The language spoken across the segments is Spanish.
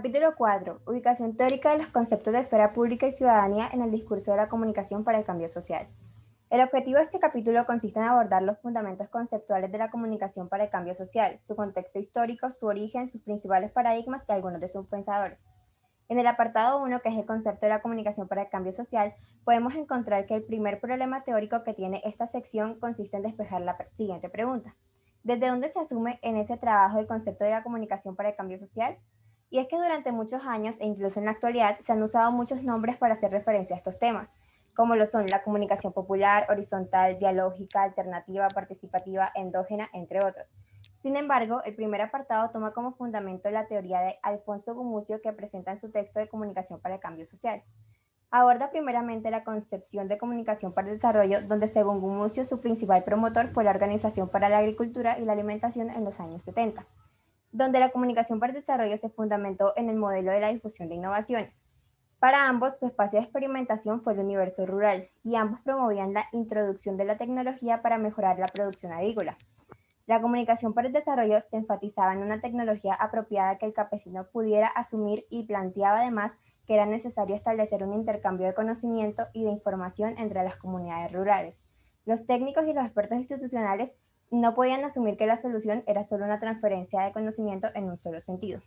Capítulo 4. Ubicación teórica de los conceptos de esfera pública y ciudadanía en el discurso de la comunicación para el cambio social. El objetivo de este capítulo consiste en abordar los fundamentos conceptuales de la comunicación para el cambio social, su contexto histórico, su origen, sus principales paradigmas y algunos de sus pensadores. En el apartado 1, que es el concepto de la comunicación para el cambio social, podemos encontrar que el primer problema teórico que tiene esta sección consiste en despejar la siguiente pregunta. ¿Desde dónde se asume en ese trabajo el concepto de la comunicación para el cambio social? Y es que durante muchos años, e incluso en la actualidad, se han usado muchos nombres para hacer referencia a estos temas, como lo son la comunicación popular, horizontal, dialógica, alternativa, participativa, endógena, entre otros. Sin embargo, el primer apartado toma como fundamento la teoría de Alfonso Gumucio que presenta en su texto de Comunicación para el Cambio Social. Aborda primeramente la concepción de comunicación para el desarrollo, donde según Gumucio su principal promotor fue la Organización para la Agricultura y la Alimentación en los años 70, donde la comunicación para el desarrollo se fundamentó en el modelo de la difusión de innovaciones. Para ambos, su espacio de experimentación fue el universo rural, y ambos promovían la introducción de la tecnología para mejorar la producción agrícola. La comunicación para el desarrollo se enfatizaba en una tecnología apropiada que el campesino pudiera asumir y planteaba además que era necesario establecer un intercambio de conocimiento y de información entre las comunidades rurales. Los técnicos y los expertos institucionales no podían asumir que la solución era solo una transferencia de conocimiento en un solo sentido.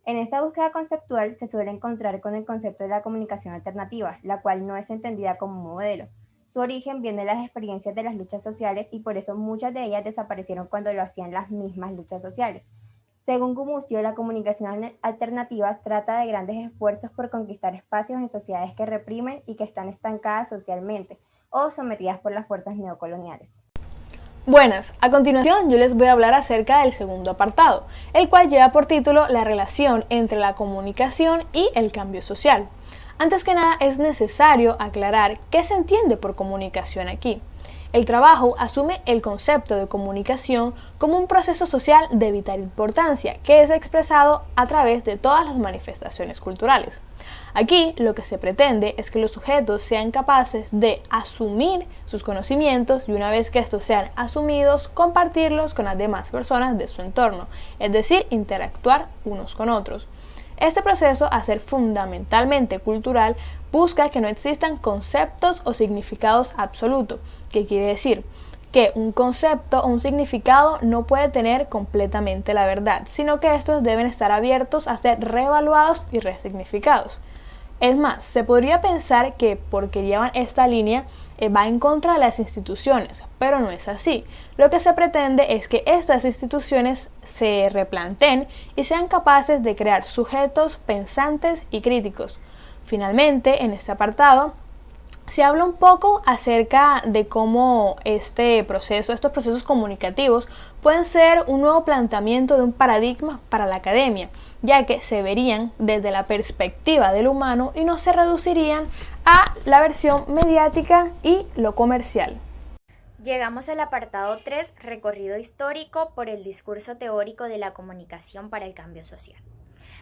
En esta búsqueda conceptual se suele encontrar con el concepto de la comunicación alternativa, la cual no es entendida como un modelo. Su origen viene de las experiencias de las luchas sociales y por eso muchas de ellas desaparecieron cuando lo hacían las mismas luchas sociales. Según Gumucio, la comunicación alternativa trata de grandes esfuerzos por conquistar espacios en sociedades que reprimen y que están estancadas socialmente o sometidas por las fuerzas neocoloniales. Buenas, a continuación yo les voy a hablar acerca del segundo apartado, el cual lleva por título la relación entre la comunicación y el cambio social. Antes que nada es necesario aclarar qué se entiende por comunicación aquí. El trabajo asume el concepto de comunicación como un proceso social de vital importancia que es expresado a través de todas las manifestaciones culturales. Aquí lo que se pretende es que los sujetos sean capaces de asumir sus conocimientos y una vez que estos sean asumidos, compartirlos con las demás personas de su entorno, es decir, interactuar unos con otros. Este proceso, a ser fundamentalmente cultural, busca que no existan conceptos o significados absolutos, que quiere decir que un concepto o un significado no puede tener completamente la verdad, sino que estos deben estar abiertos a ser reevaluados y resignificados. Es más, se podría pensar que porque llevan esta línea va en contra de las instituciones, pero no es así. Lo que se pretende es que estas instituciones se replanteen y sean capaces de crear sujetos pensantes y críticos. Finalmente, en este apartado, se habla un poco acerca de cómo estos procesos comunicativos pueden ser un nuevo planteamiento de un paradigma para la academia, ya que se verían desde la perspectiva del humano y no se reducirían a la versión mediática y lo comercial. Llegamos al apartado 3, recorrido histórico por el discurso teórico de la comunicación para el cambio social.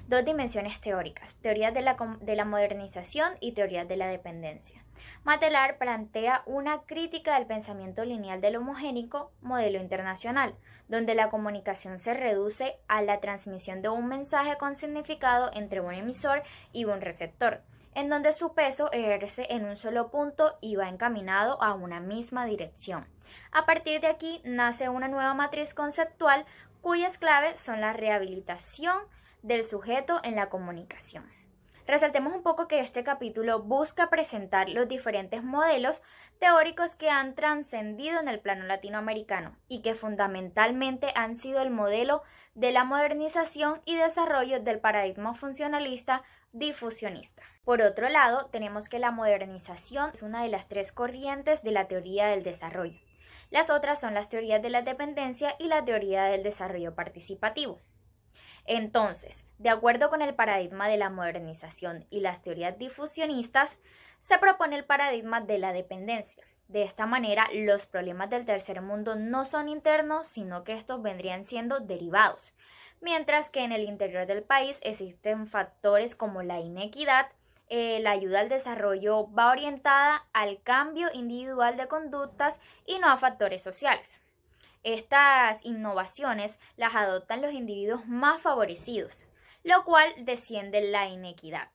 Dos dimensiones teóricas, teorías de la modernización y teorías de la dependencia. Matelar plantea una crítica del pensamiento lineal del homogénico modelo internacional, donde la comunicación se reduce a la transmisión de un mensaje con significado entre un emisor y un receptor, en donde su peso ejerce en un solo punto y va encaminado a una misma dirección. A partir de aquí nace una nueva matriz conceptual cuyas claves son la rehabilitación del sujeto en la comunicación. Resaltemos un poco que este capítulo busca presentar los diferentes modelos teóricos que han trascendido en el plano latinoamericano y que fundamentalmente han sido el modelo de la modernización y desarrollo del paradigma funcionalista difusionista. Por otro lado, tenemos que la modernización es una de las tres corrientes de la teoría del desarrollo. Las otras son las teorías de la dependencia y la teoría del desarrollo participativo. Entonces, de acuerdo con el paradigma de la modernización y las teorías difusionistas, se propone el paradigma de la dependencia. De esta manera, los problemas del tercer mundo no son internos, sino que estos vendrían siendo derivados, mientras que en el interior del país existen factores como la inequidad. La ayuda al desarrollo va orientada al cambio individual de conductas y no a factores sociales. Estas innovaciones las adoptan los individuos más favorecidos, lo cual desciende la inequidad.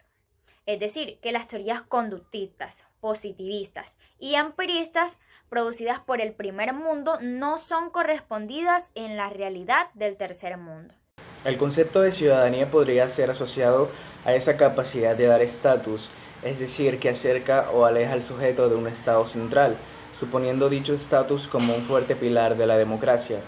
Es decir, que las teorías conductistas, positivistas y empiristas producidas por el primer mundo no son correspondidas en la realidad del tercer mundo. El concepto de ciudadanía podría ser asociado a esa capacidad de dar estatus, es decir, que acerca o aleja al sujeto de un estado central, suponiendo dicho estatus como un fuerte pilar de la democracia.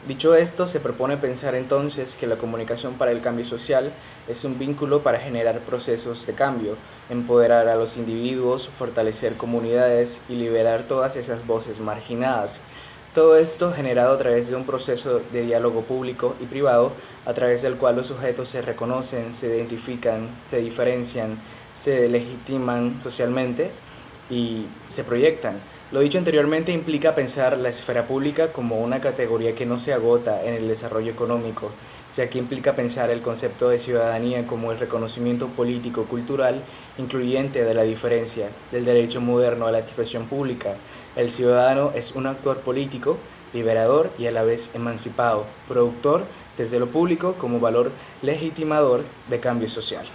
Dicho esto, se propone pensar entonces que la comunicación para el cambio social es un vínculo para generar procesos de cambio, empoderar a los individuos, fortalecer comunidades y liberar todas esas voces marginadas. Todo esto generado a través de un proceso de diálogo público y privado, a través del cual los sujetos se reconocen, se identifican, se diferencian, se legitiman socialmente y se proyectan. Lo dicho anteriormente implica pensar la esfera pública como una categoría que no se agota en el desarrollo económico, ya que implica pensar el concepto de ciudadanía como el reconocimiento político-cultural incluyente de la diferencia, del derecho moderno a la expresión pública. El ciudadano es un actor político, liberador y a la vez emancipado, productor desde lo público como valor legitimador de cambio social.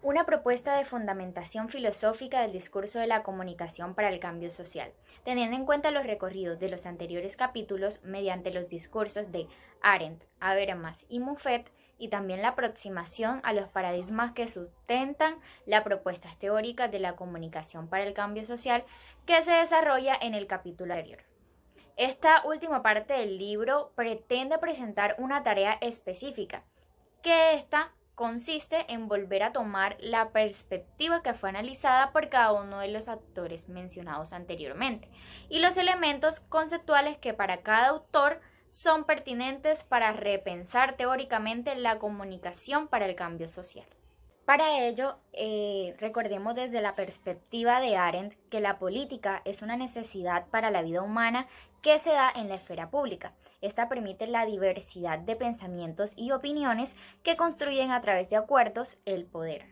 Una propuesta de fundamentación filosófica del discurso de la comunicación para el cambio social, teniendo en cuenta los recorridos de los anteriores capítulos mediante los discursos de Arendt, Habermas y Moffett, y también la aproximación a los paradigmas que sustentan las propuestas teóricas de la comunicación para el cambio social que se desarrolla en el capítulo anterior. Esta última parte del libro pretende presentar una tarea específica, que esta consiste en volver a tomar la perspectiva que fue analizada por cada uno de los actores mencionados anteriormente y los elementos conceptuales que para cada autor son pertinentes para repensar teóricamente la comunicación para el cambio social. Para ello, recordemos desde la perspectiva de Arendt que la política es una necesidad para la vida humana que se da en la esfera pública. Esta permite la diversidad de pensamientos y opiniones que construyen a través de acuerdos el poder.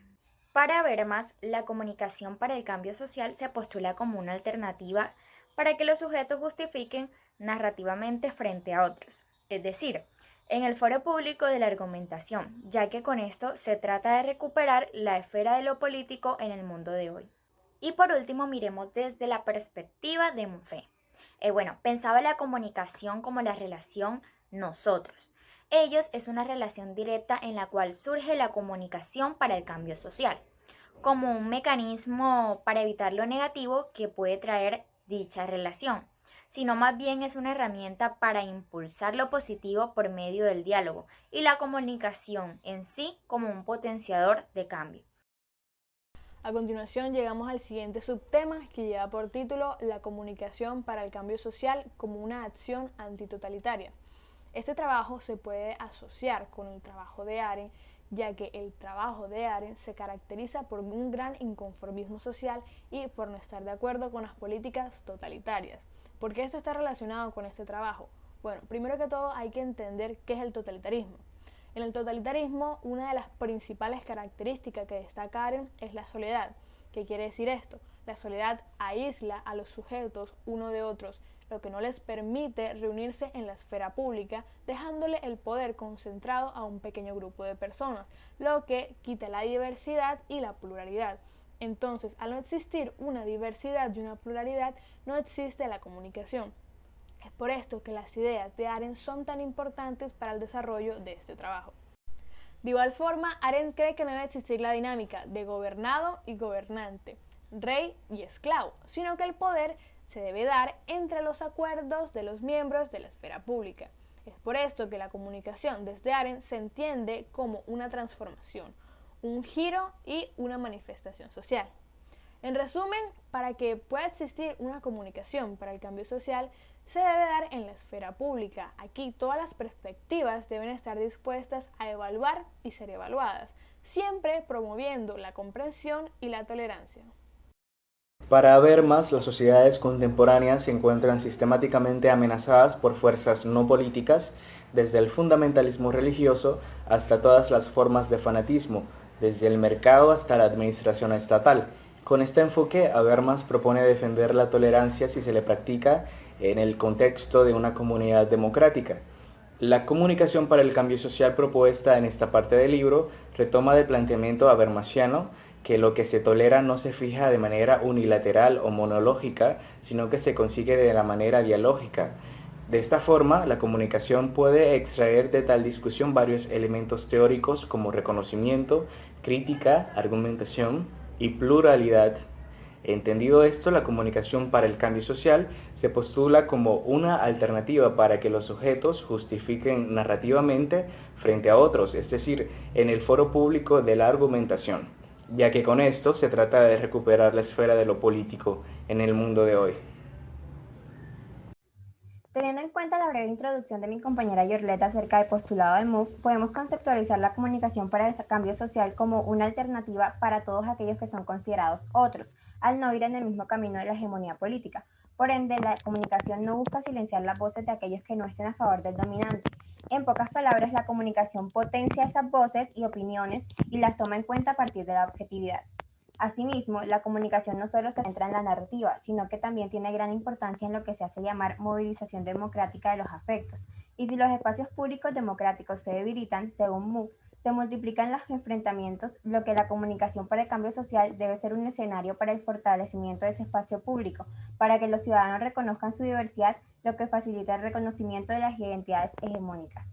Para Habermas, la comunicación para el cambio social se postula como una alternativa para que los sujetos justifiquen narrativamente frente a otros, es decir, en el foro público de la argumentación, ya que con esto se trata de recuperar la esfera de lo político en el mundo de hoy. Y por último, miremos desde la perspectiva de Moffett. Pensaba la comunicación como la relación nosotros. Ellos es una relación directa en la cual surge la comunicación para el cambio social, como un mecanismo para evitar lo negativo que puede traer dicha relación, sino más bien es una herramienta para impulsar lo positivo por medio del diálogo y la comunicación en sí como un potenciador de cambio. A continuación llegamos al siguiente subtema que lleva por título La comunicación para el cambio social como una acción antitotalitaria. Este trabajo se puede asociar con el trabajo de Arendt, ya que el trabajo de Arendt se caracteriza por un gran inconformismo social y por no estar de acuerdo con las políticas totalitarias. ¿Por qué esto está relacionado con este trabajo? Bueno, primero que todo hay que entender qué es el totalitarismo. En el totalitarismo, una de las principales características que destaca Arendt es la soledad. ¿Qué quiere decir esto? La soledad aísla a los sujetos uno de otros, lo que no les permite reunirse en la esfera pública, dejándole el poder concentrado a un pequeño grupo de personas, lo que quita la diversidad y la pluralidad. Entonces, al no existir una diversidad y una pluralidad, no existe la comunicación. Es por esto que las ideas de Arendt son tan importantes para el desarrollo de este trabajo. De igual forma, Arendt cree que no debe existir la dinámica de gobernado y gobernante, rey y esclavo, sino que el poder se debe dar entre los acuerdos de los miembros de la esfera pública. Es por esto que la comunicación desde Arendt se entiende como una transformación, un giro y una manifestación social. En resumen, para que pueda existir una comunicación para el cambio social, se debe dar en la esfera pública. Aquí todas las perspectivas deben estar dispuestas a evaluar y ser evaluadas, siempre promoviendo la comprensión y la tolerancia. Para Habermas, las sociedades contemporáneas se encuentran sistemáticamente amenazadas por fuerzas no políticas, desde el fundamentalismo religioso hasta todas las formas de fanatismo, desde el mercado hasta la administración estatal. Con este enfoque, Habermas propone defender la tolerancia si se le practica en el contexto de una comunidad democrática. La comunicación para el cambio social propuesta en esta parte del libro retoma del planteamiento habermasiano que lo que se tolera no se fija de manera unilateral o monológica, sino que se consigue de la manera dialógica. De esta forma, la comunicación puede extraer de tal discusión varios elementos teóricos como reconocimiento, crítica, argumentación y pluralidad. Entendido esto, la comunicación para el cambio social se postula como una alternativa para que los sujetos justifiquen narrativamente frente a otros, es decir, en el foro público de la argumentación, ya que con esto se trata de recuperar la esfera de lo político en el mundo de hoy. Teniendo en cuenta la breve introducción de mi compañera Yorleta acerca del postulado de MOVE, podemos conceptualizar la comunicación para el cambio social como una alternativa para todos aquellos que son considerados otros, al no ir en el mismo camino de la hegemonía política. Por ende, la comunicación no busca silenciar las voces de aquellos que no estén a favor del dominante. En pocas palabras, la comunicación potencia esas voces y opiniones y las toma en cuenta a partir de la objetividad. Asimismo, la comunicación no solo se centra en la narrativa, sino que también tiene gran importancia en lo que se hace llamar movilización democrática de los afectos. Y si los espacios públicos democráticos se debilitan, según MOVE, se multiplican los enfrentamientos, lo que la comunicación para el cambio social debe ser un escenario para el fortalecimiento de ese espacio público, para que los ciudadanos reconozcan su diversidad, lo que facilita el reconocimiento de las identidades hegemónicas.